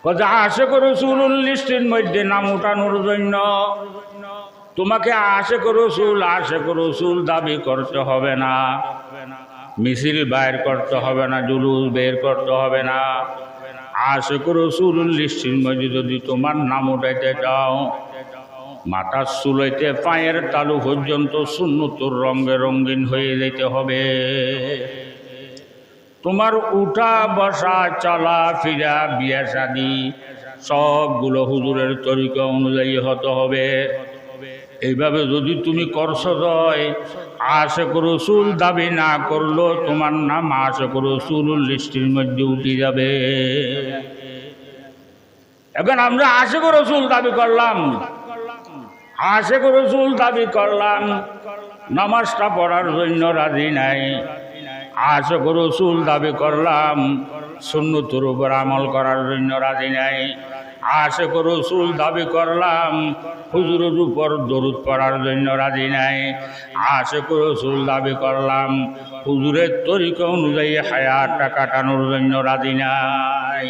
কথা আশেক রসুল লিস্টের মধ্যে নাম উঠানোর জন্য তোমাকে আশেক রসুল দাবি করতে হবে না, মিছিল বাইর করতে হবে না, জুলুস বের করতে হবে না। আশেক রসুল লিস্টের মধ্যে যদি তোমার নাম উঠাইতে চাও, মাথার চুলাইতে পায়ের তালু পর্যন্ত সুন্নতুর রঙে রঙিন হয়ে যেতে হবে। তোমার উঠা বসা চলা ফিরা বিয়া শাদী সবগুলো হুজুরের তরিকা অনুযায়ী হতে হবে। এইভাবে যদি তুমি করছো হয়, আশেক রসুল দাবি না করলো তোমার নাম আশেক রসুল লিস্টির মধ্যে উঠে যাবে। এখন আমরা আশেক রসুল দাবি করলাম, আশেক রসুল দাবি করলাম, নামাজটা পড়ার জন্য রাজি নাই। আশেক রসুল দাবি করলাম, সুন্নতের উপর আমল করার জন্য রাজি নাই। আশেক রসুল দাবি করলাম, হুজুরের উপর দরুদ পড়ার জন্য রাজি নাই। আশেক রসুল দাবি করলাম, হুজুরের তরিকা অনুযায়ী হায়াতটা কাটানোর জন্য রাজি নাই।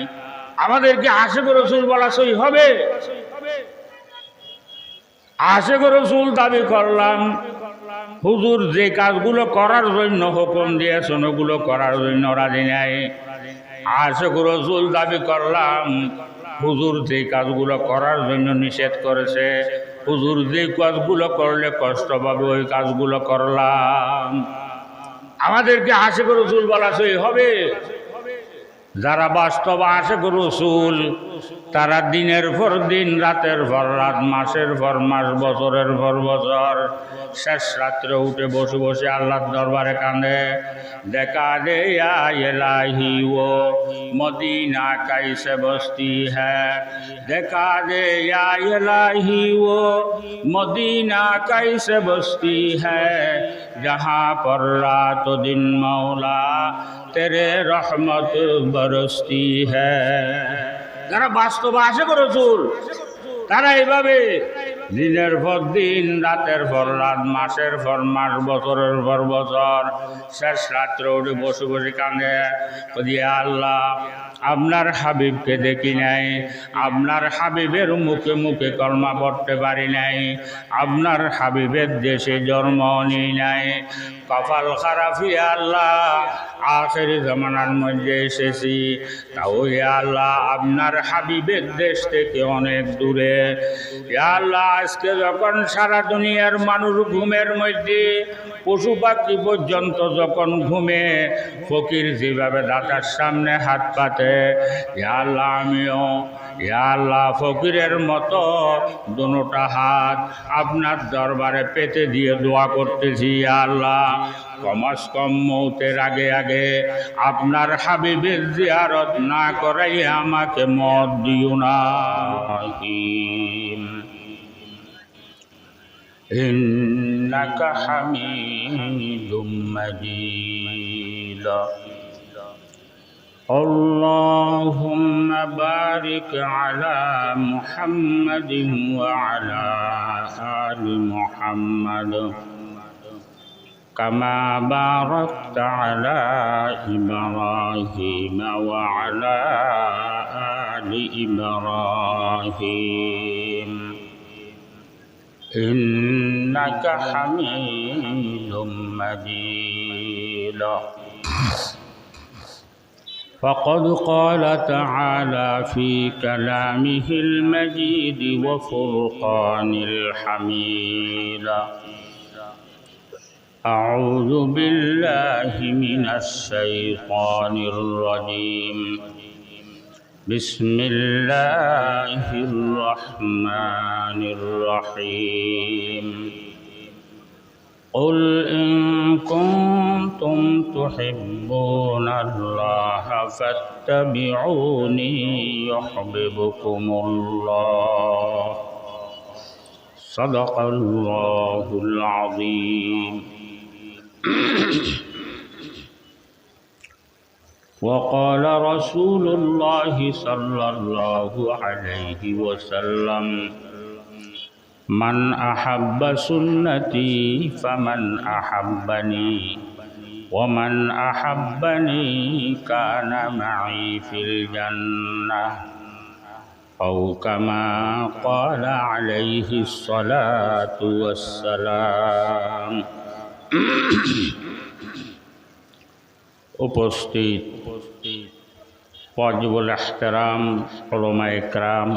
আমাদেরকে আশেক রসুল বলা সই হবে? আশেক রসুল দাবি করলাম, হুজুর যে কাজগুলো করার জন্য হুকুম দিয়েছেন ওগুলো করার জন্য রাজি নাই। আশেক রসুল দাবি করলাম, হুজুর যে কাজগুলো করার জন্য নিষেধ করেছে, হুজুর যে কাজগুলো করলে কষ্ট পাবে ওই কাজগুলো করলাম। আমাদেরকে আশেক রসুল বলা সই হবে? যারা বাস্তব আশেক রসুল তারা দিনের পর দিন, রাতের পর রাত, মাসের পর মাস, বছরের পর বছর শেষ রাত্রে উঠে বসে বসে আল্লাহর দরবারে কাঁদে, দেখা দে ইয়া ইলাহি ও মদিনা কাইসে বস্তি হ্যায়, দেখা দে ইয়া ইলাহি ও মদিনা কাইসে বস্তি হ্যায়, जहाँ पर रात दिन मौला तेरे रहमत बरसती है। যারা বাস্তব আশেক রসুল তারা এইভাবে দিনের পর দিন, রাতের পর রাত, মাসের পর মাস, বছরের পর বছর শেষ রাত্রে উঠে বসে বসে কাঁদে, দিয়ে আল্লাহ আপনার হাবিবকে দেখি নাই, আপনার হাবিবের মুখে মুখে কলমা পড়তে পারি নাই, আপনার হাবিবের দেশে জন্ম নিই নাই, কপাল খারাপি আল্লাহ আখেরি জামানার মধ্যে এসেছি, তাও আল্লাহ আপনার হাবিবের দেশ থেকে অনেক দূরে। আল্লাহ আজকে যখন সারা দুনিয়ার মানুষ ঘুমের মধ্যে, পশু পাখি পর্যন্ত যখন ঘুমে, ফকির যেভাবে দাতার সামনে হাত পাতে, আল্লাহ আমিও আল্লাহ ফকিরের মতো দুটা হাত আপনার দরবারে পেতে দিয়ে দোয়া করতেছি। আল্লাহ কমাস কম মৌতের আগে আগে আপনার হাবিবের জিয়ারত না করাই আমাকে মত দিও না। ইন্নাকা হামিদুম মাজিদ। اللهم بارك على محمد وعلى آل محمد كما باركت على إبراهيم وعلى آل إبراهيم إنك حميد مجيد. فقد قال تعالى في كلامه المجيد وفرقان الحميد: أعوذ بالله من الشيطان الرجيم. بسم الله الرحمن الرحيم. قل إن كنتم تحبون الله فاتبعوني يحببكم الله. صدق الله العظيم. وقال رسول الله صلى الله عليه وسلم: من أحب سنتي فمن أحبني ومن أحبني كان معي في الجنة. أو كما قال عليه الصلاة والسلام উপস্থিত ওয়াজিবুল ইহতিরাম উলামায়ে কেরাম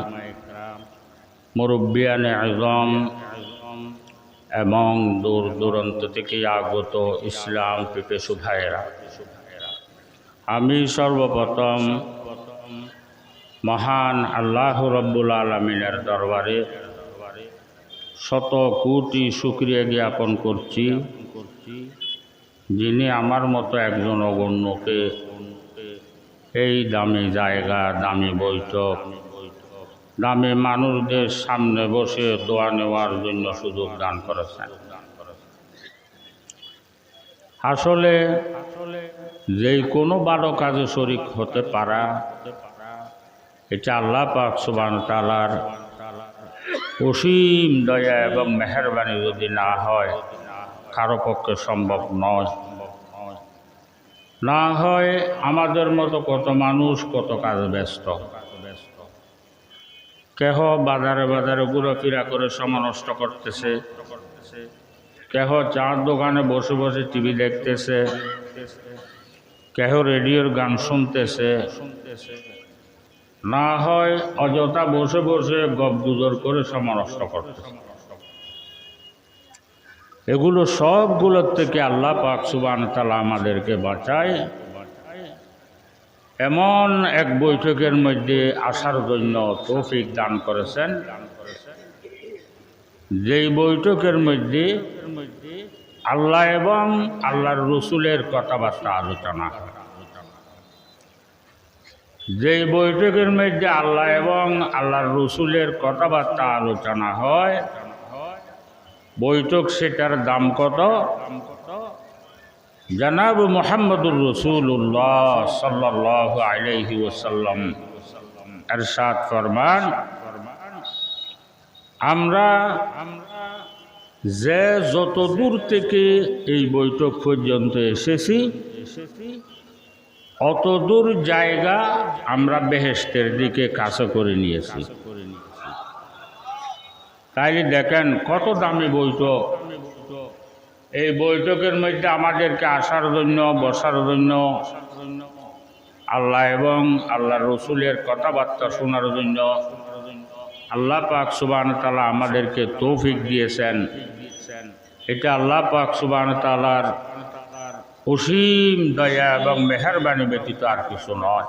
মুরব্বিয়ানে আযম এবং দূর দূরান্ত থেকে আগত ইসলাম পিপাসু ভাইয়েরা, আমি সর্বপ্রথম মহান আল্লাহ রব্বুল আলামিনের দরবারে শত কোটি শুকরিয়া জ্ঞাপন করছি, যিনি আমার মতো একজন অগণ্যকে এই দামি জায়গা, দামি বৈঠক, দামি মানুষদের সামনে বসে দোয়া নেওয়ার জন্য সুযোগ দান করেছেন। আসলে যেই কোনো ভালো কাজে শরীক হতে পারা, এটা আল্লাহ পাক সুবহানাহু ওয়া তাআলার অসীম দয়া এবং মেহেরবানি যদি না হয় কারো পক্ষে সম্ভব নয়। না হয় আমাদের মতো কত মানুষ কত কাজ ব্যস্ত, কেহ বাজারে বাজারে ঘোরাফেরা করে সময় নষ্ট করতেছে, কেহ চার দোকানে বসে বসে টিভি দেখতেছে, কেহ রেডিওর গান শুনতেছে, না হয় অযথা বসে বসে গপগুজর করে সময় নষ্ট করতেছে। এগুলো সবগুলোর থেকে আল্লাহ পাক সুবহানাহু ওয়া তাআলা আমাদেরকে বাঁচায়। এমন এক বৈঠকের মধ্যে আসার জন্য তৌফিক দান করেছেন, যেই বৈঠকের মধ্যে আল্লাহ এবং আল্লাহর রসুলের কথাবার্তা আলোচনা হয়। যেই বৈঠকের মধ্যে আল্লাহ এবং আল্লাহর রসুলের কথাবার্তা আলোচনা হয়, বৈঠক সেটার দাম কত? জনাব মুহাম্মদুর রাসূলুল্লাহ সাল্লাল্লাহু আলাইহি ওয়াসাল্লাম ইরশাদ ফরমান, আমরা যে যত দূর থেকে এই বৈঠক পর্যন্ত এসেছি, অত দূর জায়গা আমরা বেহেশতের দিকে কাছে করে নিয়েছি। তাইলে দেখেন কত দামি বৈঠক। এই বৈঠকের মধ্যে আমাদেরকে আসার জন্য, বসার জন্য, আল্লাহ এবং আল্লাহ রসুলের কথাবার্তা শোনার জন্য আল্লাহ পাক সুবহানাহু ওয়া তাআলা আমাদেরকে তৌফিক দিয়েছেন। এটা আল্লাহ পাক সুবহানাহু ওয়া তাআলার অসীম দয়া এবং মেহেরবানি ব্যতীত আর কিছু নয়।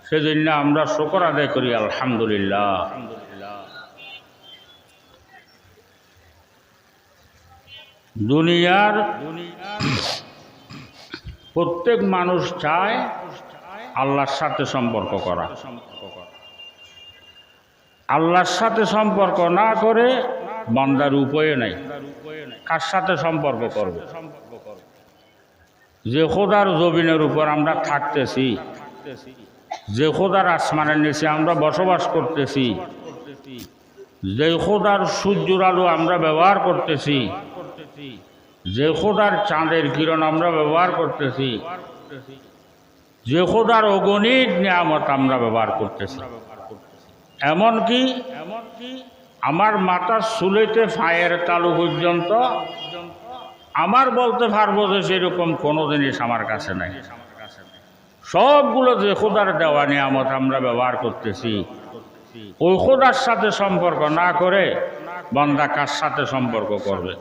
সেজন্য আমরা শুকর আদায় করি আলহামদুলিল্লাহ। দুনিয়ার প্রত্যেক মানুষ চায় আল্লাহর সাথে সম্পর্ক করা। আল্লাহর সাথে সম্পর্ক না করে বান্দার উপায় নাই। কার সাথে সম্পর্ক করবে? যে খোদার জমিনের উপর আমরা থাকতেছি, যে খোদার আসমানের নিচে আমরা বসবাস করতেছি, যে খোদার সূর্যের আলো আমরা ব্যবহার করতেছি, যে খোদার চাঁদের কিরণ আমরা ব্যবহার করতেছি, যে খোদার অগণিত নিয়ামত আমরা ব্যবহার করতেছি, এমনকি আমার মাথার চুলেতে ফায়ের তালু পর্যন্ত আমার বলতে পারবো যে সেরকম কোনো জিনিস আমার কাছে নাই। সবগুলো যে খোদার দেওয়া নিয়ামত আমরা ব্যবহার করতেছি, ওই খোদার সাথে সম্পর্ক না করে বান্দা কার সাথে সম্পর্ক করবে?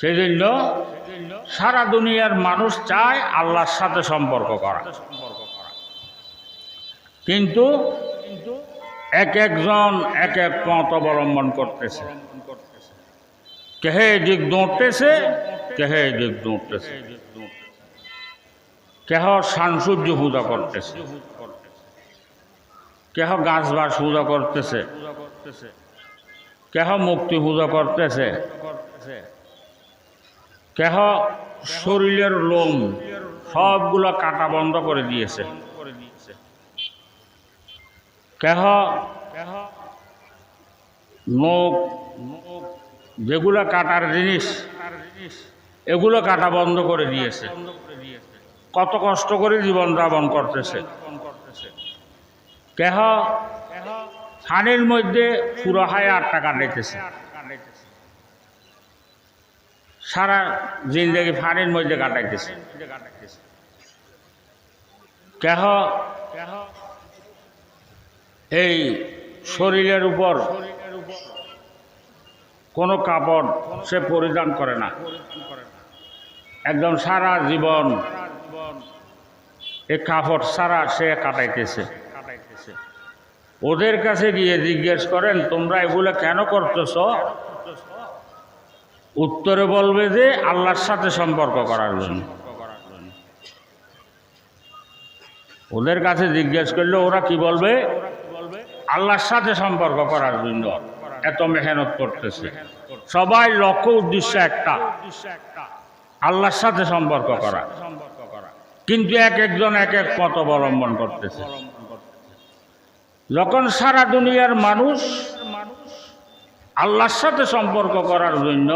সেই জন্য সারা দুনিয়ার মানুষ চায় আল্লাহর সাথে সম্পর্ক করা, কিন্তু এক একজন এক এক পথ অবলম্বন করতেছে। কেহে দিক দৌড়তেছে, কেহে দিক দৌড়তেছে, কেহ শানসূর্য পূজা করতেছে, কেহ গাছ বাস পূজা করতেছে, কেহ মুক্তি পূজা করতেছে, কেহ শরীরের লোম সবগুলো কাটা বন্ধ করে দিয়েছে, কেহ নখ যেগুলো কাটার জিনিস এগুলো কাটা বন্ধ করে দিয়েছে। কত কষ্ট করে জীবন যাপন করতেছে। কেহ ফানির মধ্যে পুরো 8 টাকা কাটাইতেছে, সারা জিন্দগি ফানির মধ্যে কাটাইতেছে। কেহ এই শরীরের উপর কোনো কাপড় সে পরিধান করে না, একদম সারা জীবন এই কাপড় ছাড়া সে কাটাইতেছে। ওদের কাছে গিয়ে জিজ্ঞেস করেন তোমরা এগুলো কেন করতেছ? উত্তরে বলবে যে আল্লাহর সাথে সম্পর্ক করার জন্য। ওদের কাছে জিজ্ঞেস করলে ওরা কি বলবে? আল্লাহর সাথে সম্পর্ক করার জন্য এত মেহনত করতেছে। সবাই লক্ষ্য উদ্দেশ্য একটা, আল্লাহর সাথে সম্পর্ক করা, কিন্তু এক একজন এক এক পথ অবলম্বন করতেছে। যখন সারা দুনিয়ার মানুষ আল্লাহর সাথে সম্পর্ক করার জন্য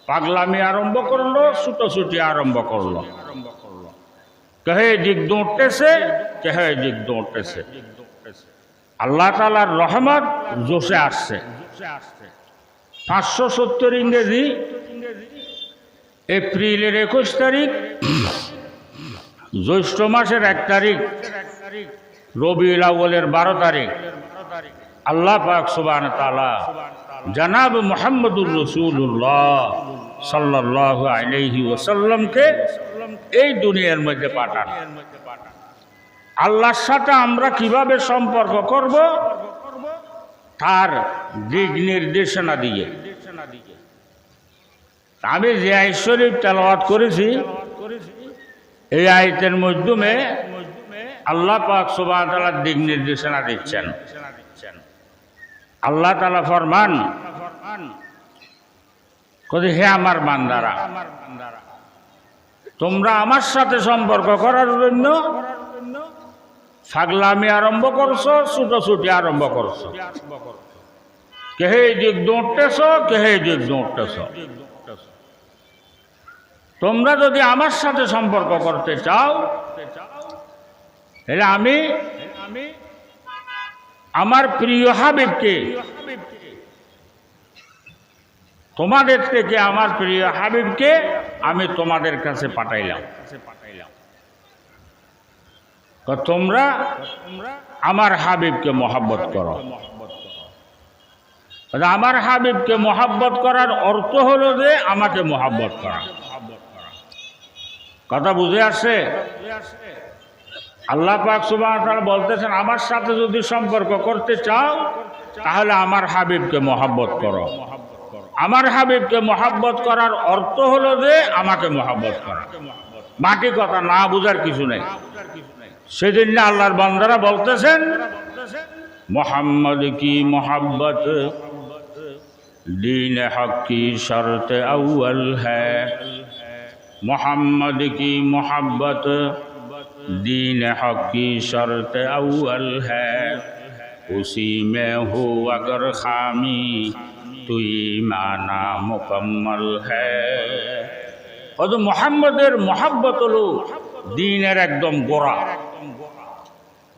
পাগলামি আরম্ভ করলো, ছুটোছুটি আরম্ভ করলো, কেহে দিক দৌড়তেছে, কেহে দিক দৌড়তেছে। আল্লাহ তাআলার রহমত জোশে আসছে। 570 ইংরেজি এপ্রিলের 21 তারিখ, জ্যৈষ্ঠ মাসের 1 তারিখ, রবিউল আউয়ালের 12 তারিখ আল্লাহ পাক সুবহানাহু ওয়া তাআলা জনাব মুহাম্মদুর রাসূলুল্লাহ সাল্লাল্লাহু আলাইহি ওয়াসাল্লামকে এই দুনিয়ার মধ্যে পাঠান। আল্লাহর সাথে আমরা কিভাবে সম্পর্ক করব তার দিক নির্দেশনা দিয়ে। আমি যে আয়াত শরীফ তেলাওয়াত করেছি এই আয়াতের মাধ্যমে আল্লাহ পাক সুবহানাহু ওয়া তাআলা দিক নির্দেশনা দিচ্ছেন। আল্লাহ তাআলা ফরমান, হে আমার বান্দারা, তোমরা আমার সাথে সম্পর্ক করার জন্য পাগলামি আরম্ভ করছো, ছুটোছুটি আরম্ভ করছো, কেহে দিক দৌড়তেছ, কেহে দিক দৌড়তেছ। তোমরা যদি আমার সাথে সম্পর্ক করতে চাও তাহলে আমি আমার প্রিয় হাবিবকে, তোমাদের থেকে আমার প্রিয় হাবিবকে আমি তোমাদের কাছে পাঠাইলাম। তোমরা আমার হাবিবকে মহব্বত করো। আমার হাবিবকে মহব্বত করার অর্থ হলো যে আমাকে মহব্বত করা। কথা বুঝে আসছে? আল্লাহ পাক সুবহানাহু ওয়া তাআলা বলতেছেন আমার সাথে যদি সম্পর্ক করতে চাও তাহলে আমার হাবিবকে মহব্বত করো। আমার হাবিবকে মহব্বত করার অর্থ হলো যে আমাকে মহব্বত করা। বাকি কথা না বুঝার কিছু নেই। সেদিন আল্লাহর বান্দারা বলতেছেন মোহাম্মদ কি মোহব্বত दीन हक की शर्त अव्वल है, मोहम्मद की मोहब्बत दीन हक की शर्त अव्वल है, उसी में हो अगर खामी तो ईमाना मुकम्मल है। और मोहम्मदेर मोहब्बत हलो दीनेर एकदम गोड़ा,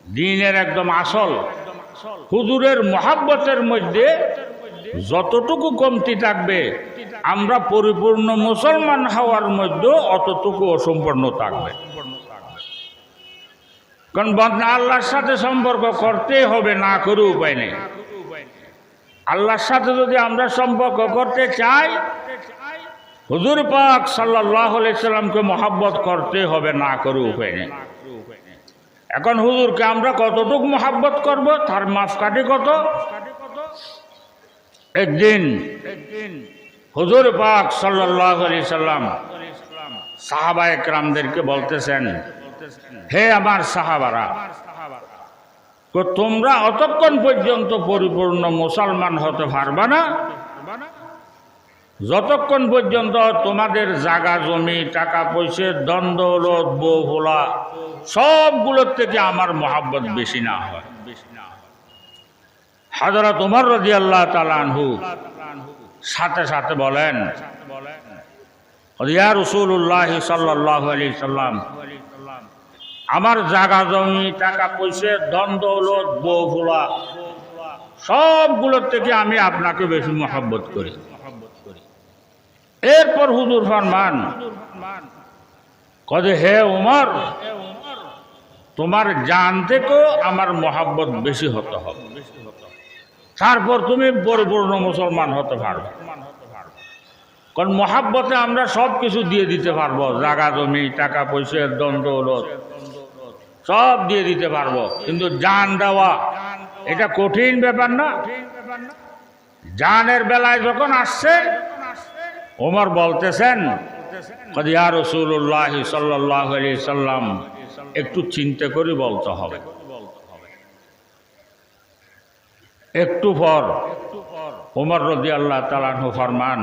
दीनेर एकदम आसल। हुजूरेर मोहब्बतेर मध्य যতটুকু কমতি থাকবে আমরা পরিপূর্ণ মুসলমান হওয়ার মধ্যে অতটুকু অসম্পূর্ণ থাকবে। কারণ বান্দা আল্লাহর সাথে সম্পর্ক করতেই হবে, না করে উপায় নেই। আল্লাহর সাথে যদি আমরা সম্পর্ক করতে চাই হুজুর পাক সাল্লাল্লাহু আলাইহি সাল্লামকে মহব্বত করতে হবে, না করে উপায় নেই। এখন হুজুরকে আমরা কতটুকু মহব্বত করব তার মাপকাঠি কত? একদিন হুজুর পাক সাল্লাল্লাহু আলাইহি সাল্লাম সাহাবায়ে কেরামদেরকে বলতেছেন, হে আমার সাহাবারা, তোমরা অতক্ষণ পর্যন্ত পরিপূর্ণ মুসলমান হতে পারবে না যতক্ষণ পর্যন্ত তোমাদের জায়গা জমি টাকা পয়সা ধন দৌলত বউ ভোলা সবগুলোর থেকে আমার মহব্বত বেশি না হয়। হযরত ওমর রাদিয়াল্লাহু তাআলা আনহু সাথে সাথে বলেন, ইয়া রাসূলুল্লাহ সাল্লাল্লাহু আলাইহি সাল্লাম, আমার জাগা জমি টাকা পয়সা ধন দৌলত বউ ফুলা সবগুলোর থেকে আমি আপনাকে বেশি মহব্বত করি। এরপর হুজুর ফরমান কদে হে উমর, তোমার জান থেকেও আমার মহব্বত বেশি হতে হবে, তারপর তুমি পরিপূর্ণ মুসলমান হতে পারবে। কারণ মহাব্বতে আমরা সব কিছু দিয়ে দিতে পারবো, জাগা জমি টাকা পয়সা ধন দৌলত সব দিয়ে দিতে পারবো, কিন্তু জান দেওয়া এটা কঠিন ব্যাপার না। জানের বেলায় যখন আসছে ওমর বলতেছেন ইয়া রাসূলুল্লাহ সাল্লাল্লাহু আলাইহি সাল্লাম, একটু চিন্তা করে বলতে হবে। একটু পর ওমর রাদিয়াল্লাহু তাআলা আনহু ফরমান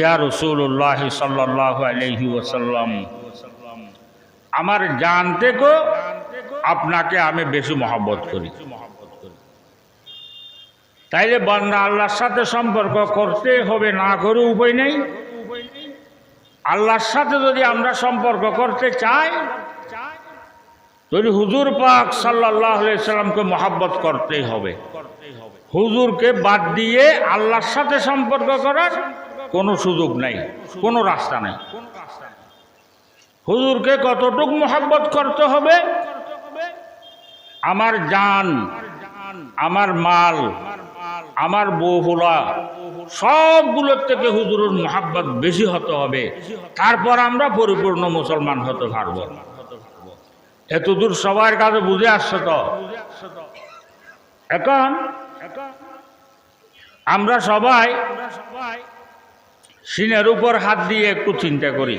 ইয়া রাসূলুল্লাহ সাল্লাল্লাহু আলাইহি ওয়াসাল্লাম, আমার জান থেকেও আপনাকে আমি বেশি মহব্বত করি। তাইলে বান্দা আল্লাহর সাথে সম্পর্ক করতে হবে, না করে উপায় নেই। আল্লাহর সাথে যদি আমরা সম্পর্ক করতে চাই তাহলে হুজুর পাক সাল্লাল্লাহু আলাইহি সাল্লামকে মহব্বত করতেই হবে। হুজুরকে বাদ দিয়ে আল্লাহর সাথে সম্পর্ক করার কোনো সুযোগ নাই, কোনো রাস্তা নাই। হুজুরকে কতটুকু মহব্বত করতে হবে? আমার জান, আমার মাল, আমার বউহুলা সবগুলোর থেকে হুজুরের মহব্বত বেশি হতে হবে, তারপর আমরা পরিপূর্ণ মুসলমান হতে পারব। এতদূর সবার কাছে বুঝে আসছে তো? এখন আমরা সবাই সিনের উপর হাত দিয়ে একটু চিন্তা করি,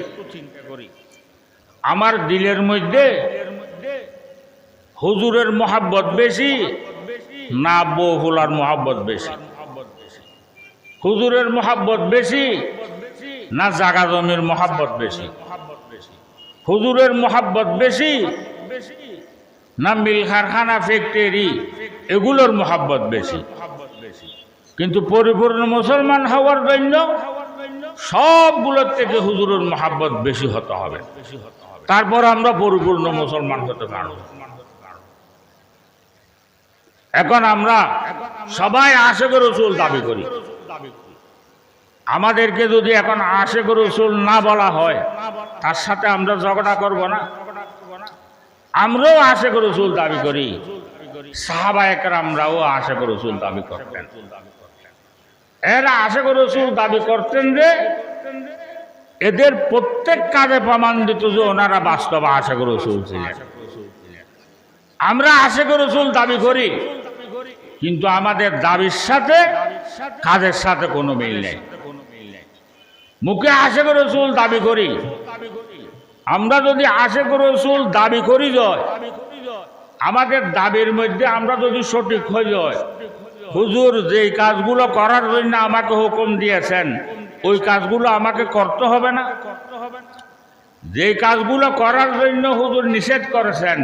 আমার দিলের মধ্যে হুজুরের মহব্বত বেশি না বউহুলার মহব্বত বেশি? হুজুরের মহব্বত বেশি না জাগা জমির মহব্বত বেশি? হুজুরের মহব্বত বেশি না মিল কারখানা ফ্যাক্টরি এগুলোর মহব্বত বেশি? কিন্তু পরিপূর্ণ মুসলমান হওয়ার জন্য সবগুলোর থেকে হুজুরের মহব্বত বেশি হতে হবে, তারপর আমরা পরিপূর্ণ মুসলমান হতে পারব। এখন আমরা সবাই আশিক রাসূল দাবি করি। আমাদেরকে যদি এখন আশিক রাসূল না বলা হয়, তার সাথে আমরা ঝগড়া করব না? আমরাও আশিক রাসূল দাবি করি, সাহাবায়ে কেরামরাও আশিক রাসূল দাবি করতেন। এরা আশিক রাসূল দাবি করতেন যে এদের প্রত্যেক কাজে প্রমাণ দিত যে ওনারা বাস্তব আশিক রাসূল ছিলেন। আমরা আশিক রাসূল দাবি করি, কিন্তু আমাদের দাবির সাথে কাজের সাথে কোনো মিল নেই। মুখে আশিক রাসূল দাবি করি, আমরা যদি আশিক রাসূল দাবি করি যায়, আমাদের দাবির মধ্যে আমরা যদি সঠিক হয়ে যায়, হুজুর যেই কাজগুলো করার জন্য আমাকে হুকুম দিয়েছেন ওই কাজগুলো আমাকে করতে হবে না? যেই কাজগুলো করার জন্য হুজুর নিষেধ করেছেন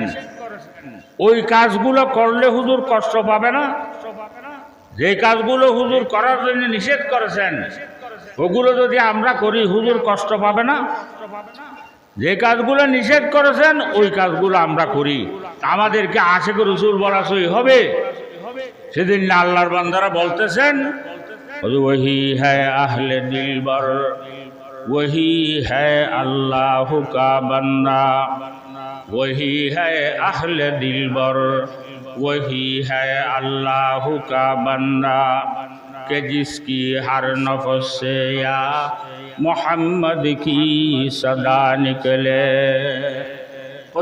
ওই কাজগুলো করলে হুজুর কষ্ট পাবে না? যে কাজগুলো হুজুর করার জন্য নিষেধ করেছেন ওগুলো যদি আমরা করি হুজুর কষ্ট পাবে না? যে কাজগুলো নিষেধ করেছেন ওই কাজগুলো আমরা করি, আমাদেরকে আশিক রাসূল বলা সই হবে? সেদিন আল্লাহর বান্দারা বলতেছেন ওহি হ্যায় আহলে দিলবর, ওহি হ্যায় আল্লাহ কা বান্দা, वही है अहले दिलबर, वही है अल्लाह का बंदा कि जिसकी हर नफ्स से या मोहम्मद की सदा निकले।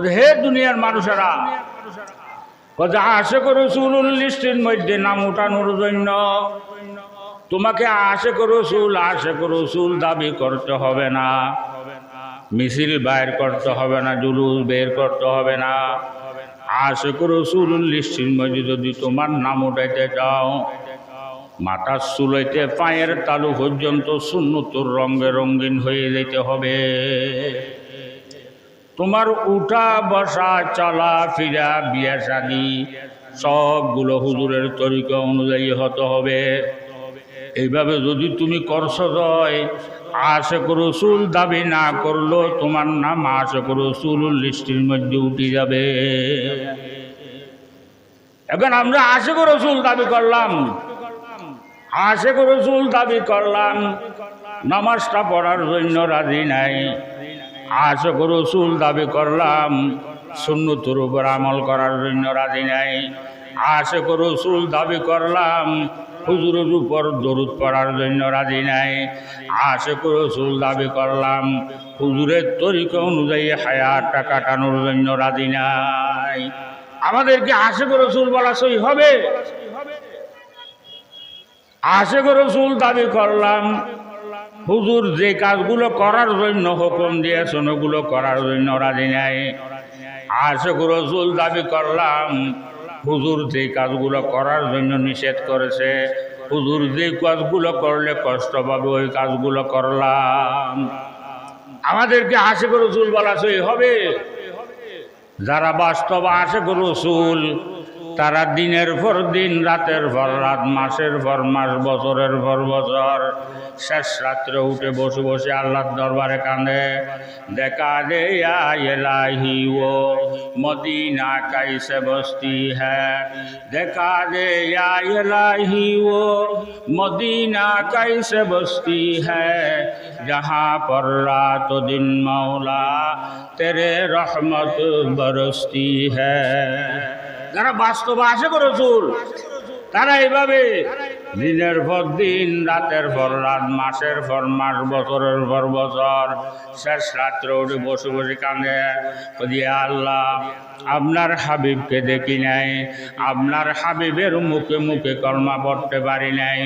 हे दुनियार मानुषेरा, आशिक रसूलुल लिस्टेर मध्य नाम उठानोर जन्य তোমাকে আশিক রাসূল দাবি করতে হবে না, মিছিল বাইর করতে হবে না, জুলুস বের করতে হবে না। আশিক রাসূলুল লিস্টের মধ্যে যদি তোমার নাম উঠাইতে চাও, মাথার চুলাইতে পায়ের তালু পর্যন্ত সুন্নতের রঙে রঙিন হয়ে যেতে হবে। তোমার উঠা বসা চলা ফিরা বিয়া শাদী সবগুলো হুজুরের তরিকা অনুযায়ী হতে হবে। এইভাবে যদি তুমি করছো দয় আশিক রাসূল দাবি না করলো তোমার নাম আশিক রাসূলুর লিস্টের মধ্যে উঠে যাবে। এখন আমরা আশিক রাসূল দাবি করলাম, আশিক রাসূল দাবি করলাম, নামাজটা পড়ার জন্য রাজি নাই। আশিক রাসূল দাবি করলাম, সুন্নতের উপর আমল করার জন্য রাজি নাই। আশিক রাসূল দাবি করলাম, হুজুরের উপর দরুদ পড়ার জন্য রাজি নাই। আশিক রাসূল দাবি করলাম, হুজুরের তরিকা অনুযায়ী হায়াতটা কাটানোর জন্য রাজি নাই। আমাদেরকে আশিক রাসূল বলা সই হবে? আশিক রাসূল দাবি করলাম, হুজুর যে কাজগুলো করার জন্য হুকুম দিয়েছেন ওগুলো করার জন্য রাজি নাই। আশিক রাসূল দাবি করলাম, হুজুর যে কাজগুলো করার জন্য নিষেধ করেছে, হুজুর যে কাজগুলো করলে কষ্ট পাবে ওই কাজগুলো করলাম। আমাদেরকে আশিক রাসূল বলা সই হবে? যারা বাস্তব আশিক রাসূল তারা দিনের পর দিন, রাতের পর রাত, মাসের পর মাস, বছরের পর বছর শেষ রাত্রে উঠে বসে বসে আল্লাহর দরবারে কাঁদে, দেখা দে ইয়া ইলাহি ও মদিনা কাইসে বস্তি হ্যায়, দেখা দে ইয়া ইলাহি ও মদিনা কাইসে বস্তি হ্যায়, जहाँ पर रात दिन मौला तेरे रहमत बरसती है। যারা বাস্তব আশিক রাসূল তারা এইভাবে দিনের পর দিন, রাতের পর রাত, মাসের পর মাস, বছরের পর বছর শেষ রাত্রে উঠে বসে বসে কাঁদে, ইয়া আল্লাহ আপনার হাবিবকে দেখি নাই, আপনার হাবিবের মুখে মুখে কলমা পড়তে পারি নাই,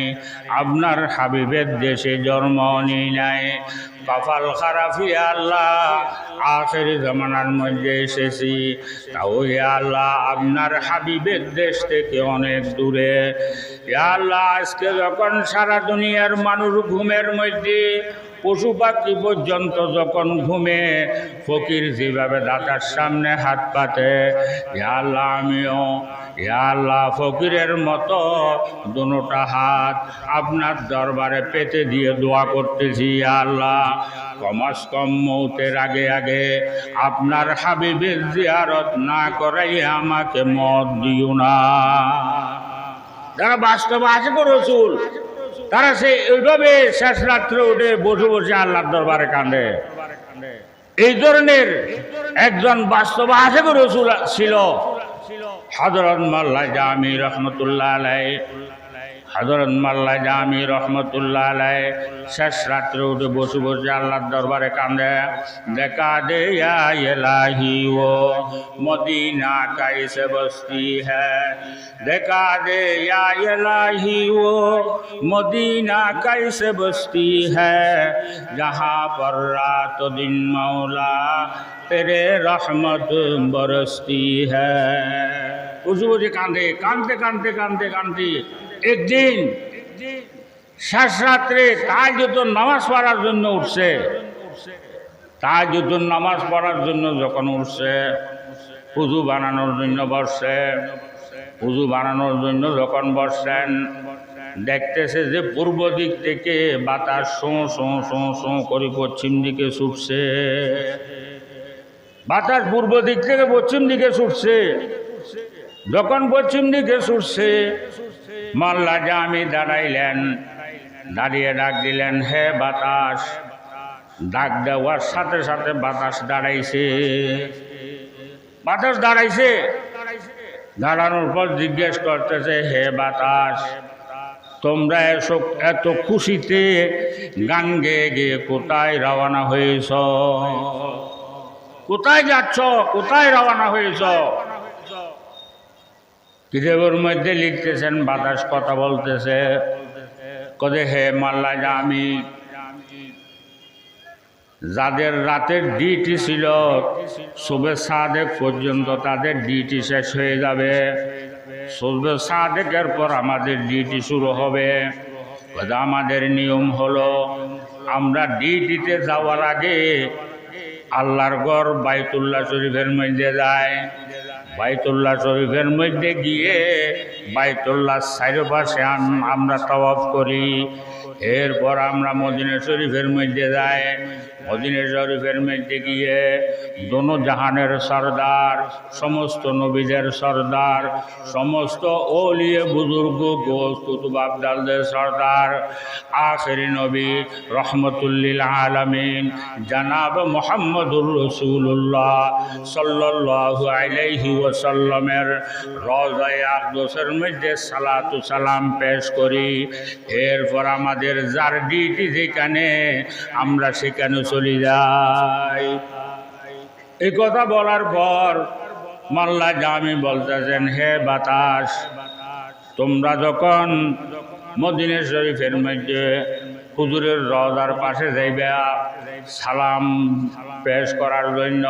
আপনার হাবিবের দেশে জন্ম নিই নাই, কপাল খারাপ ইয়া আল্লাহ আখেরি জামানার মধ্যে এসেছি, তাও ইয়া আল্লাহ আপনার হাবিবের দেশ থেকে অনেক দূরে। ইয়া আল্লাহ আজকে যখন সারা দুনিয়ার মানুষ ঘুমের মধ্যে, পশু পাখি পর্যন্ত যখন ঘুমে, ফকির যেভাবে দাতার সামনে হাত পাতে, ইয়া আল্লাহ আমিও ইয়া আল্লাহ ফকিরের মতো দুটা হাত আপনার দরবারে পেতে দিয়ে দোয়া করতেছি, ইয়া আল্লাহ কমাস কম মৌতের আগে আগে আপনার হাবিবের জিয়ারত না করাই আমাকে মত দিও না। যারা বাস্তব আশিক রাসূল তারা এইভাবে শেষ রাত্রে উঠে বসে বসে আল্লাহর দরবারে কাঁদে। এই ধরনের একজন বাস্তব আশিক রাসূল ছিল হযরত মাওলানা জামি রহমতুল্লাহ আলাইহি। হযরত মাওলানা জামি রহমতুল্লাহ আলাইহি শেষ রাত্রে উঠে বসে বসে আল্লাহর দরবারে কাঁদে, দেখা দে ইয়া ইলাহি ও মদিনা কাইসে বস্তি হ্যায়, দেখা দে ইয়া ইলাহি ও মদিনা কাইসে বস্তি হ্যায়, जहाँ पर रात दिन मौला तेरे रहमत बरसती है। বসে বসে কাঁদে, কাঁদতে কাঁদতে কাঁদতে কাঁদতে একদিন শেষ রাত্রে তাহাজ্জুদের নামাজ পড়ার জন্য উঠছে। তাহাজ্জুদের নামাজ পড়ার জন্য যখন উঠছে, উযু বানানোর জন্য বসছে, উযু বানানোর জন্য যখন বসছেন, দেখতেছে যে পূর্ব দিক থেকে বাতাস শোঁ শোঁ শোঁ শোঁ করে পশ্চিম দিকে ছুটছে। বাতাস পূর্ব দিক থেকে পশ্চিম দিকে ছুটছে। যখন পশ্চিম দিকে ছুটছে, মাওলানা জামি দাঁড়াইলেন, দাঁড়িয়ে ডাক দিলেন, হে বাতাস। ডাক দেওয়ার সাথে সাথে বাতাস দাঁড়াইছে। বাতাস দাঁড়াইছে, দাঁড়ানোর পর জিজ্ঞেস করতেছে, হে বাতাস তোমরা এত খুশিতে গান গেয়ে গিয়ে কোথায় রওনা হয়েছ? কোথায় যাচ্ছ? কোথায় রওনা হয়েছ? কিতাবের মধ্যে লিখতেছেন, বাতাস কথা বলতেছে, কদে হে মাওলানা জামি, যাদের রাতের ডিউটি ছিল সুবে সাদেক পর্যন্ত তাদের ডিউটি শেষ হয়ে যাবে, সুবে সাদেকের পর আমাদের ডিউটি শুরু হবে। আমাদের নিয়ম হলো আমরা ডিউটিতে যাওয়ার আগে আল্লাহর ঘর বাইতুল্লাহ শরীফের মধ্যে যায়, বাইতুল্লাহ শরীফের মধ্যে গিয়ে বাইতুল্লাহ চারপাশে আমরা তাওয়াফ করি। এরপর আমরা মদিনা শরীফের মধ্যে যাই। মদিনা শরীফের মধ্যে গিয়ে দোনো জাহানের সরদার, সমস্ত নবীদের সরদার, সমস্ত ওলিয়ে বুজুর্গ গোস কুতুব আবদালদের সরদার, আখেরি নবী রহমতুল্লিল আলামিন জনাব মুহাম্মদুর রাসূলুল্লাহ সাল্লাল্লাহু আলাইহি ওয়াসাল্লামের রওজায়ে আকদসের মধ্যে সালাতু সালাম পেশ করি। এরপর আমাদের যার ডিউটি যেখানে আমরা সেখানে চলে যাই। এই কথা বলার পর মোল্লা জামি বলতেছেন, হে বাতাস, তোমরা যখন মদিনা শরীফের মধ্যে হুজুরের রওজার পাশে যাইবা সালাম পেশ করার জন্য,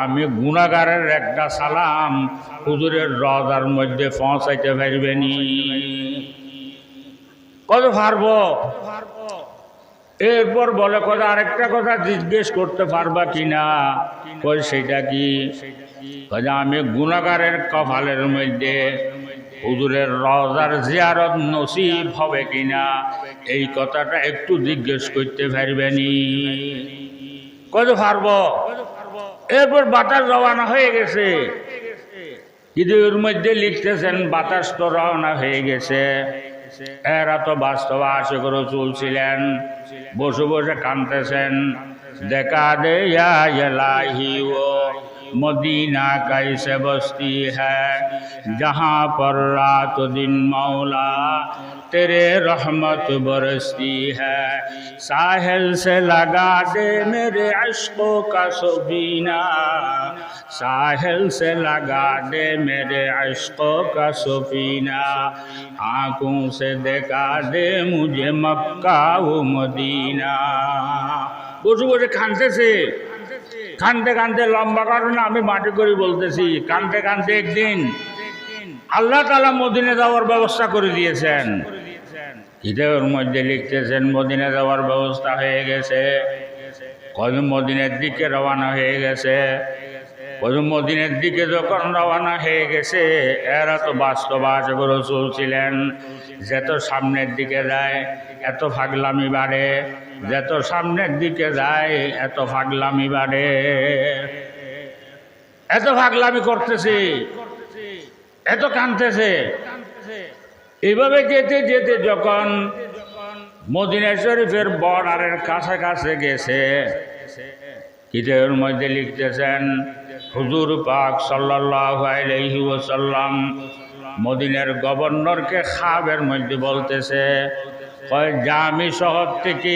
আমি গুনাহগারের একটা সালাম হুজুরের রওজার মধ্যে পৌঁছাইতে পারবেনি? কত পারবো? এরপর বলে কথা, আরেকটা কথা জিজ্ঞেস করতে পারবা কিনা? কই সেটা কি? আমি গুনাহগারের কপালের মধ্যে হুজুরের রওজার জিয়ারত নসিব হবে কিনা এই কথাটা একটু জিজ্ঞেস করতে পারবেনি? কত পারবো? এরপর বাতাস রওনা হয়ে গেছে। কিন্তু এর মধ্যে লিখতেছেন বাতাস তো রওনা হয়ে গেছে। এরা তো বাস্তব আশিক রাসূল ছিলেন, বসে বসে কাঁদতেছেন। দেখা দে ইয়া ইলাহি ও मदीना कैसे बस्ती है जहाँ पर रात दिन मौला तेरे रहमत बरसती है। साहिल से लगा दे मेरे इश्क़ों का सफीना, साहिल से लगा दे मेरे इश्क़ों का सफीना, आँखों से देखा दे मुझे मक्का व मदीना। বসে বসে কাঁদতেছে। কানতে কানতে লম্বা কারণে আমি মাটি করে বলতেছি, কানতে কানতে একদিন আল্লাহ তাআলা মদিনা যাওয়ার ব্যবস্থা করে দিয়েছেন। কিতাবের মধ্যে লিখতেছেন মদিনা যাওয়ার ব্যবস্থা হয়ে গেছে। কদম মদিনার দিকে রওনা হয়ে গেছে। কদম মদিনার দিকে যখন রওনা হয়ে গেছে, এরা তো বাস্তব আশিক রাসূল ছিলেন। যত সামনের দিকে যায় এত পাগলামি বাড়ে, যত সামনের দিকে যায় এত পাগলামি বাড়ে, এত পাগলামি করতেছে, এত কাঁদতেছে। এইভাবে যেতে যেতে যখন মদিনা শরীফের বর্ডারের কাছাকাছি গেছে, কিতাবের মধ্যে লিখতেছেন হুজুর পাক সাল্লাল্লাহু আলাইহি ওয়াসাল্লাম মদিনার গভর্নরকে খাবের মধ্যে বলতেছে, জামি শহর থেকে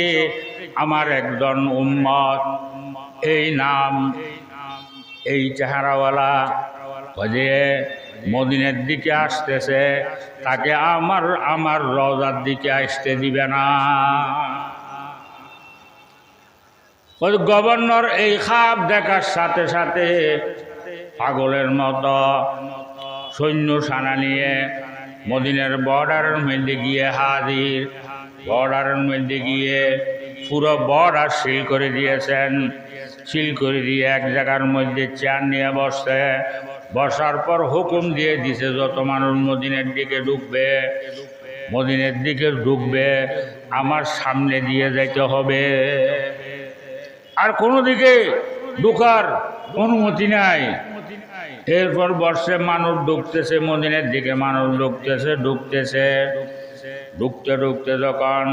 আমার একজন উম্মত, এই নাম এই চেহারাওয়ালা, যে মদিনার দিকে আসতেছে, তাকে আমার রওজার দিকে আসতে দিবে না। গভর্নর এই খাব দেখার সাথে সাথে পাগলের মতো সৈন্য সানা নিয়ে মদিনার বর্ডারের মধ্যে গিয়ে হাজির। বর্ডারের মধ্যে গিয়ে পুরো বর্ডার সিল করে দিয়েছেন। সিল করে দিয়ে এক জায়গার মধ্যে চেয়ার নিয়ে বসছে। বসার পর হুকুম দিয়ে দিছে যত মানুষ মদিনার দিকে ঢুকবে, মদিনার দিকে ঢুকবে আমার সামনে দিয়ে যাইতে হবে, আর কোনো দিকে ঢুকার অনুমতি নাই। এরপর বর্ষে মানুষ ঢুকতেছে মদিনার দিকে, মানুষ ঢুকতেছে ঢুকতে ঢুকতে যখন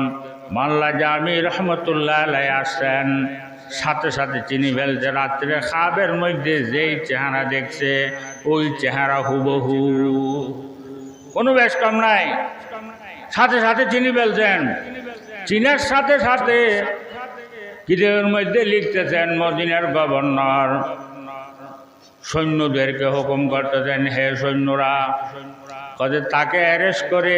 মোল্লা জামি রহমতুল্লাহ আলাইহি আসছেন, সাথে সাথে চিনি ফেলছে। রাত্রে খাবের মধ্যে যেই চেহারা দেখছে ওই চেহারা হুবহু, কোনো বেশ কম নাই, সাথে সাথে চিনি ফেলছেন। চিনার সাথে সাথে কিতাবের মধ্যে লিখতেছেন মদিনার গভর্নর সৈন্যদেরকে হুকুম করতেছেন, হে সৈন্যরা, তাকে অ্যারেস্ট করে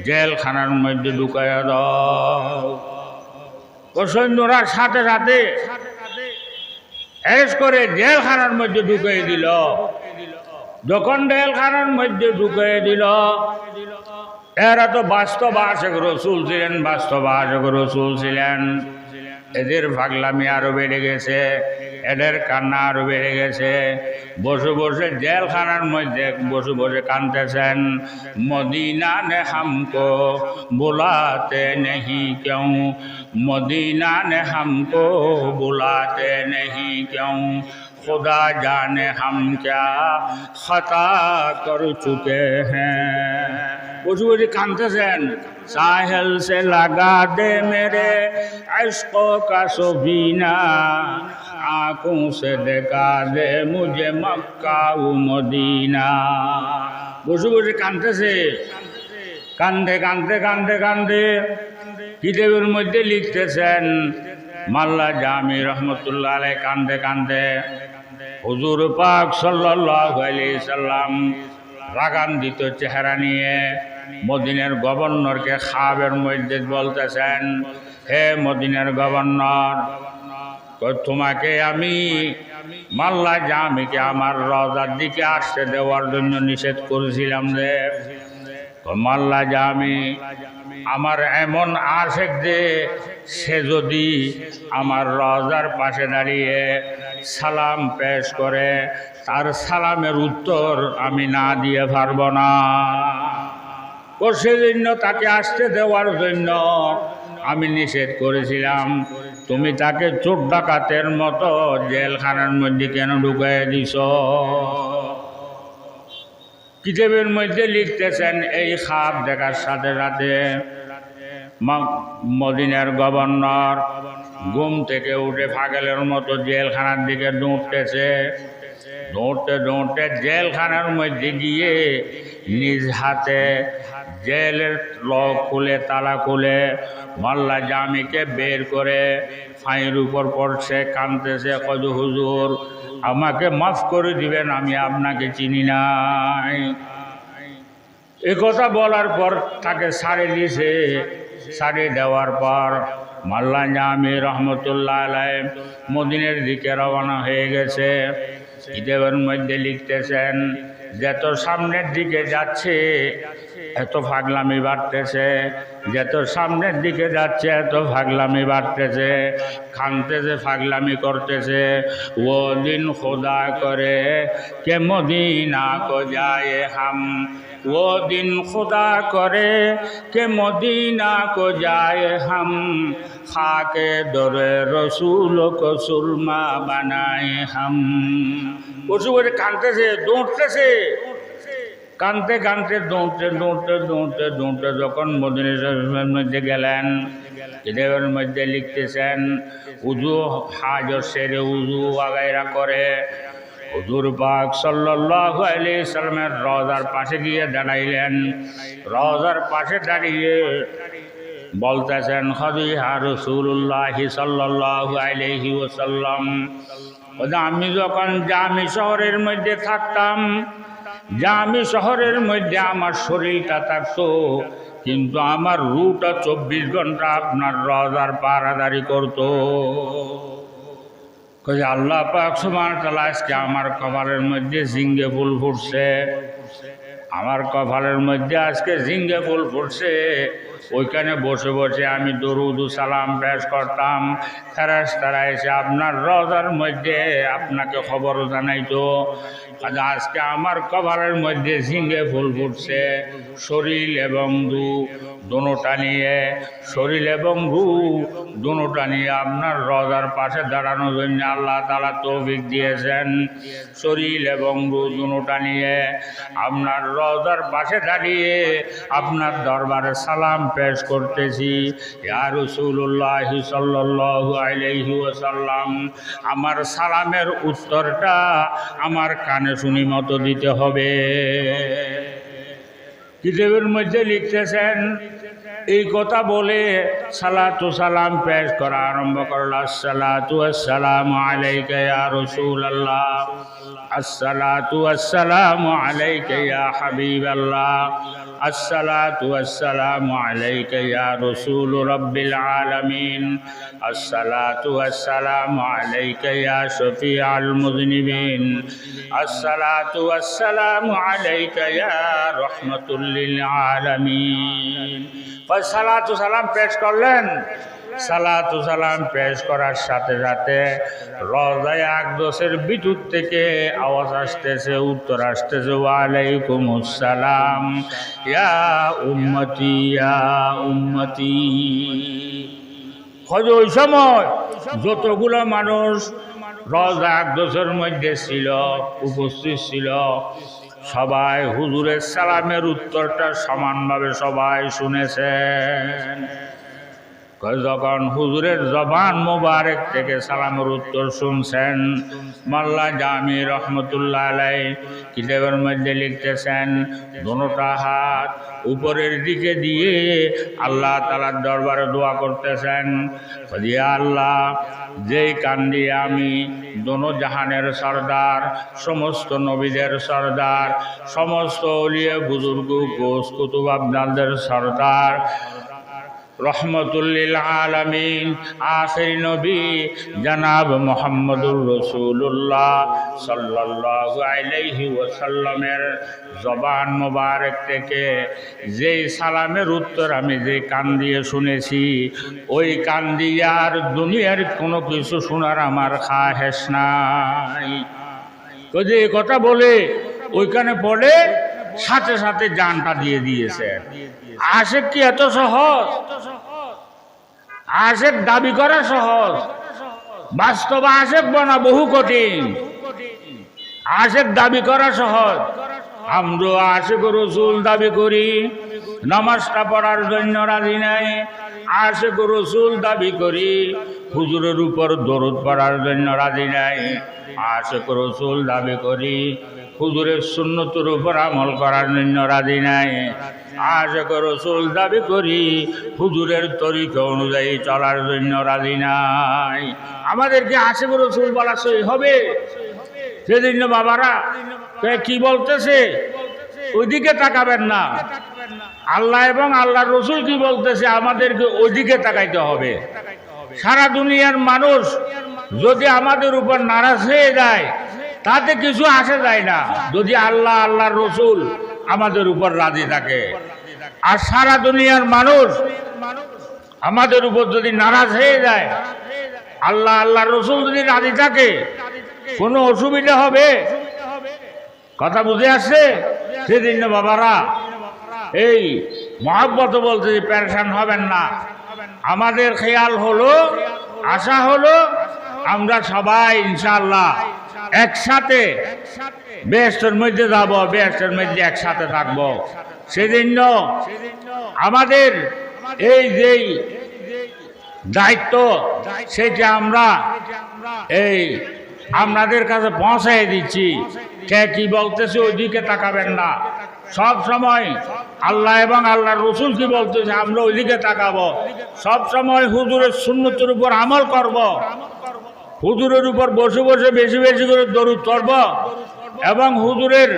জেলখানার মধ্যে ঢুকাইয়া দাও। সৈন্যরা সাথে সাথে অ্যারেস্ট করে জেলখানার মধ্যে ঢুকাই দিল। যখন জেলখানার মধ্যে ঢুকাই দিল, এরা তো বাস্তব আশিক রাসূল ছিলেন, বাস্তব আশিক রাসূল ছিলেন। এদের পাগলামি আরো বেড়ে গেছে। এদের কান্না আরো বেড়ে গেছে। বসে বসে জেলখানার মধ্যে বসে বসে কাঁদতেছেন। মদিনা নে হামকো বুলাতে নেহি কেউ, মদিনা নে হামকো বুলাতে নেহি কেউ, खुदा जाने हम क्या खता कर चुके हैं। বসে বসে কাঁদতেছেন। साहिल से लगा दे मेरे इश्क़ों का सफीना, आँखों से दिखा दे मुझे मक्का व मदीना। বসে বসে কাঁদতেছে। কান্দে কান্দে কান্দে কান্দে কিতাবের মধ্যে লিখতেছেন মাল্লা জামি রহমতুল্লাহ আলাইহি কান্দে কান্দে হুজুর পাক সাল্লাল্লাহু আলাইহি সাল্লাম রাগান্বিত চেহারা নিয়ে মদিনার গভর্নরকে খাবের মধ্যে বলতেছেন, হে মদিনার গভর্নর, তোমাকে আমি মাল্লা জামিকে আমার রওজার দিকে আসতে দেওয়ার জন্য নিষেধ করেছিলাম যে মাল্লা জামি আমার এমন আশেক যে সে যদি আমার রওজার পাশে দাঁড়িয়ে সালাম পেশ করে তার সালামের উত্তর আমি না দিয়ে পারব না। ও সেজন্য তাকে আসতে দেওয়ার জন্য আমি নিষেধ করেছিলাম। তুমি তাকে চোর ডাকাতের মতো জেলখানার মধ্যে কেন ঢুকাই দিছ? কিতাবের মধ্যে লিখতেছেন এই খাব দেখার সাথে সাথে মদিনার গভর্নর ঘুম থেকে উঠে পাগলের মতো জেলখানার দিকে দৌড়তেছে। দৌড়তে দৌড়তে জেলখানার মধ্যে গিয়ে নিজ হাতে জেলের লক খুলে তালা খুলে মাল্লা জামিকে বের করে ফাঁয়ের উপর পড়ছে, কাঁদতেছে, কত হুজুর আমাকে মাফ করে দিবেন, আমি আপনাকে চিনি নাই। এ কথা বলার পর তাকে ছাড়ে দিয়েছে। ছাড়ে দেওয়ার পর মাল্লা জামি রহমতুল্লাহ আলাইহি মদিনার দিকে রওনা হয়ে গেছে। কিতাবের মধ্যে লিখতেছেন যত সামনের দিকে যাচ্ছে এত পাগলামি বাড়তেছে, যত সামনের দিকে যাচ্ছে এত পাগলামি বাড়তেছে, খানতেছে, পাগলামি করতেছে। ও দিন খোদা করে কে মদিনা কো যায় হাম, ও দিন খুদা করে কে মদিনা কো যায় হাম, খাকে দরে রসুল কো সুরমা বানায় হাম। বসে বসে কাঁদতেছে, দৌড়তেছে, কাঁদতে কাঁদতে দৌড়তে দৌড়তে দৌড়তে দৌড়তে যখন মদিনার মধ্যে গেলেন, কিতাবের মধ্যে লিখতেছেন উজু হাজত সেরে উজু আগাইরা করে হুজুর পাক সাল্লাল্লাহু আলাইহি সাল্লামের রওজার পাশে গিয়ে দাঁড়াইলেন। রওজার পাশে দাঁড়িয়ে বলতেছেন খাদিজা রাসূলুল্লাহ সাল্লাল্লাহু আলাইহি ওয়াসাল্লাম, আমি যখন জামি শহরের মধ্যে থাকতাম, জামি শহরের মধ্যে আমার শরীরটা থাকতো, কিন্তু আমার রুটা 24 ঘন্টা আপনার রওজার পাহারাদারি করতো। আল্লাহ পাক সুবহানাহু ওয়া তাআলা আজকে আমার কপালের মধ্যে জিঙ্গে ফুল ফুটছে, আমার কপালের মধ্যে আজকে জিঙ্গে ফুল ফুটছে। ওইখানে বসে বসে আমি দরুদ ও সালাম পেশ করতাম, ফেরেশতারা এসে আপনার রওজার মধ্যে আপনাকে খবর জানাইতো। আজকে আমার কপালের মধ্যে ঝিঙ্গে ফুল ফুটছে। শরীর এবং রূহ দোনোটা নিয়ে, শরীর এবং রূহ দোনোটা নিয়ে আপনার রওজার পাশে দাঁড়ানোর জন্য আল্লাহ তাআলা তৌফিক দিয়েছেন। শরীর এবং রূহ দোনোটা নিয়ে আপনার রওজার পাশে দাঁড়িয়ে আপনার দরবারে সালাম পেশ করতেছি। ইয়া রাসূলুল্লাহ সাল্লাল্লাহু আলাইহি ওয়াসাল্লাম, আমার সালামের উত্তরটা আমার কানে শুনি মতো দিতে হবে। কিতাবের মধ্যে লিখতেছেন এই কথা বলে সালাতু সালাম পেশ করা আরম্ভ করল। আসসালাতু ওয়াসসালামু আলাইকা ইয়া রাসূলুল্লাহ, আসসালাতু ওয়াসসালামু আলাইকা ইয়া হাবিবাল্লাহ, আসসালাতু ওয়াসসালামু আলাইকা ইয়া রাসূল রাব্বিল আলামিন, আসসালাতু ওয়াসসালামু আলাইকা ইয়া শফিআল মুযনিবিন, আসসালাতু ওয়াসসালামু আলাইকা ইয়া রাহমাতুল লিল আলামিন। সালাতু সালাম পেশ করলেন। সালাতু সালাম পেশ করার সাথে সাথে রওজায়ে আকদসের ভিতর থেকে আওয়াজ আসতেছে, উত্তর আসতেছে, ওয়ালাইকুমুস সালাম ইয়া উম্মতি ইয়া উম্মতি। হয়তো ওই সময় যতগুলো মানুষ রওজা আকদসের মধ্যে ছিল, উপস্থিত ছিল, সবাই হুজুরের সালামের উত্তরটা সমানভাবে সবাই শুনেছেন। যখন হুজুরের জবান মোবারক থেকে সালামের উত্তর শুনছেন, মোল্লা জামি রহমতুল্লাহ আলাইহি কিতাবের মধ্যে লিখতেছেন, দোনোটা হাত উপরের দিকে দিয়ে আল্লাহ তাআলার দরবারে দোয়া করতেছেন, ইয়া আল্লাহ, যেই কান দিয়ে আমি দোনো জাহানের সরদার, সমস্ত নবীদের সরদার, সমস্ত ওলিয়া বুজুর্গ গোস কুতুব আবদালদের সরদার, রহমতুল্লিল আলামিন আখির নবী জনাব মুহাম্মদুর রাসূলুল্লাহ সাল্লাল্লাহু আলাইহি ওয়াসাল্লামের জবান মোবারক থেকে যেই সালামের উত্তর আমি যে কান দিয়ে শুনেছি, ওই কান দিয়ে আর দুনিয়ার কোনো কিছু শোনার আমার খাহেশ নাই। যদি এই কথা বলে ওইখানে পড়ে সাথে সাথে জানটা দিয়ে দিয়েছে। আশেক কি এত সহজ? আশেক দাবি করা সহজ, বাস্তব আশেক বনা বহু কঠিন। আশেক দাবি করা সহজ। আমরা আশেক রসুল দাবি করি, নামাজটা পড়ার জন্য রাজি নাই। আশেক রসুল দাবি করি, হুজুরের উপর দরুদ পড়ার জন্য রাজি নাই। আশেক রসুল দাবি করি, হুজুরের সুন্নতের উপর আমল করার জন্য রাজি নাই। আশেক রসুল দাবি করি, হুজুরের তরিকা অনুযায়ী চলার জন্য রাজি নাই। আমাদেরকে আশেক রসুল বলা সই হবে? সেদিন বাবারা কি বলতেছে ওইদিকে তাকাবেন না, আল্লাহ এবং আল্লাহর রসুল কি বলতেছে আমাদেরকে ওইদিকে তাকাইতে হবে। সারা দুনিয়ার মানুষ যদি আমাদের উপর নারাজ হয়ে যায় তাতে কিছু আসে যায় না, যদি আল্লাহ আল্লাহর রসুল আমাদের উপর রাজি থাকে। আর সারা দুনিয়ার মানুষ আমাদের উপর যদি নারাজ হয়ে যায়, আল্লাহ আল্লাহর রসুল যদি রাজি থাকে, কোনো অসুবিধা হবে? কথা বুঝে আসছে? সেদিন বাবারা এই মহব্বত বলতে পেরেশান হবেন না। আমাদের খেয়াল হলো, আশা হলো আমরা সবাই ইনশাআল্লাহ একসাথে বেহেশতের মধ্যে যাব, বেহেশতের মধ্যে একসাথে থাকব। সেদিন আমাদের এই যেই দায়িত্ব সেটা আমরা এই আপনাদের কাছে পৌঁছাই দিচ্ছি। কে কি বলতেছে ওইদিকে তাকাবেন না, সব সময় আল্লাহ এবং আল্লাহর রসুল কি বলতেছে আমরা ওইদিকে তাকাবো। সব সময় হুজুরের সুন্নতের উপর আমল করব, হুজুরের উপর বসে বসে বেশি বেশি করে দরুদ পড়ব এবং হুজুরের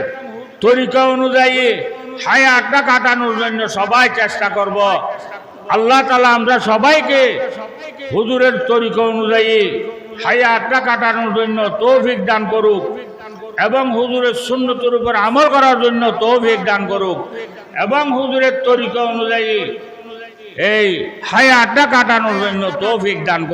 তরিকা অনুযায়ী হায়াতটা কাটানোর জন্য সবাই চেষ্টা করব। আল্লাহ তাআলা আমরা সবাইকে হুজুরের তরিকা অনুযায়ী হায়াতটা কাটানোর জন্য তৌফিক দান করুক এবং হুজুরের সুন্নতের উপর আমল করার জন্য তৌফিক দান করুক এবং হুজুরের তরিকা অনুযায়ী এই হায়াতটা কাটানোর জন্য তৌফিক দান করুক।